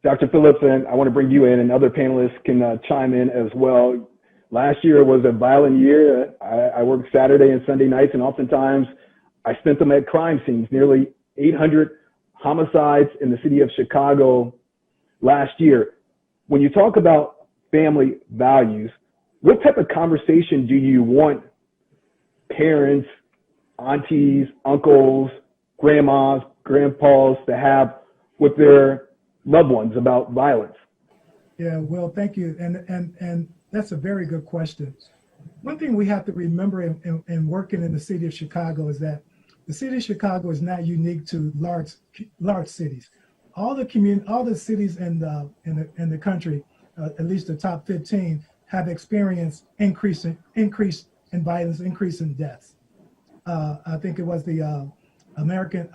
Dr. Phillips, and I want to bring you in, and other panelists can chime in as well. Last year was a violent year. I worked Saturday and Sunday nights, and oftentimes I spent them at crime scenes. Nearly 800 homicides in the city of Chicago last year. When you talk about family values, what type of conversation do you want parents, aunties, uncles, grandmas, grandpas to have with their loved ones about violence? Yeah, well, thank you. And that's a very good question. One thing we have to remember in working in the city of Chicago is that the city of Chicago is not unique to large cities. All the cities in the country, at least the top 15, have experienced increase in violence, increase in deaths. I think it was the American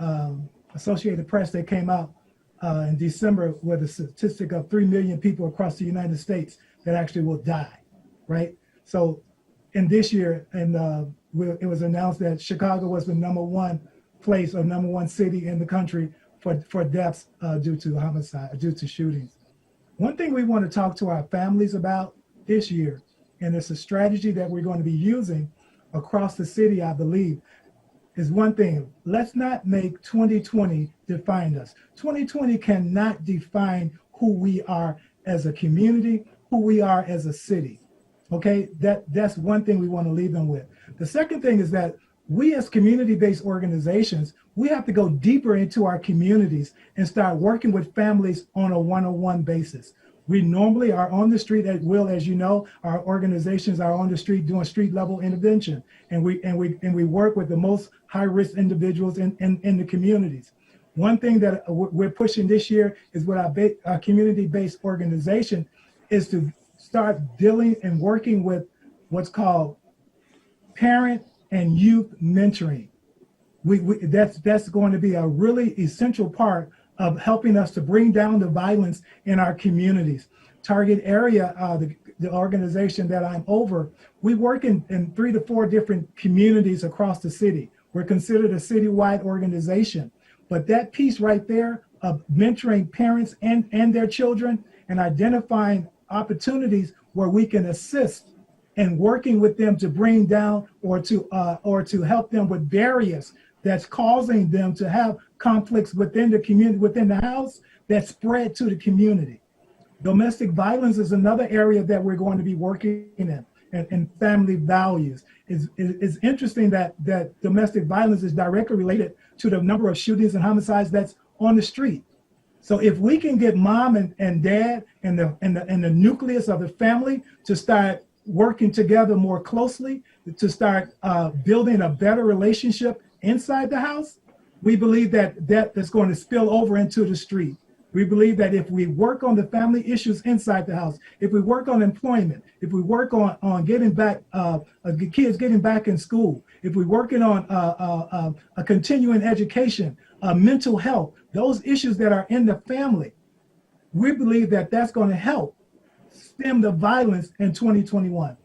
Associated Press that came out in December with a statistic of 3 million people across the United States that actually will die, right? So in this year, it was announced that Chicago was the #1 place or #1 city in the country for deaths due to homicide, due to shootings. One thing we want to talk to our families about this year, and it's a strategy that we're going to be using across the city, I believe, is one thing. Let's not make 2020 define us. 2020 cannot define who we are as a community, who we are as a city. Okay, that's one thing we want to leave them with. The second thing is that we as community-based organizations, we have to go deeper into our communities and start working with families on a one-on-one basis. We normally are on the street at will, as you know, our organizations are on the street doing street level intervention. And we work with the most high-risk individuals in the communities. One thing that we're pushing this year is with our community-based organization is to start dealing and working with what's called parent and youth mentoring. That's going to be a really essential part of helping us to bring down the violence in our communities. Target area, the organization that I'm over, we work in 3 to 4 different communities across the city. We're considered a citywide organization, but that piece right there of mentoring parents and their children and identifying opportunities where we can assist and working with them to bring down or to help them with barriers that's causing them to have conflicts within the community, within the house, that spread to the community. Domestic violence is another area that we're going to be working in, and family values. It's interesting that domestic violence is directly related to the number of shootings and homicides that's on the street. So if we can get mom and dad and the nucleus of the family to start working together more closely, to start building a better relationship inside the house, we believe that is going to spill over into the street. We believe that if we work on the family issues inside the house, if we work on employment, if we work on getting back, kids getting back in school, if we're working on a continuing education, mental health, those issues that are in the family, we believe that that's going to help stem the violence in 2021.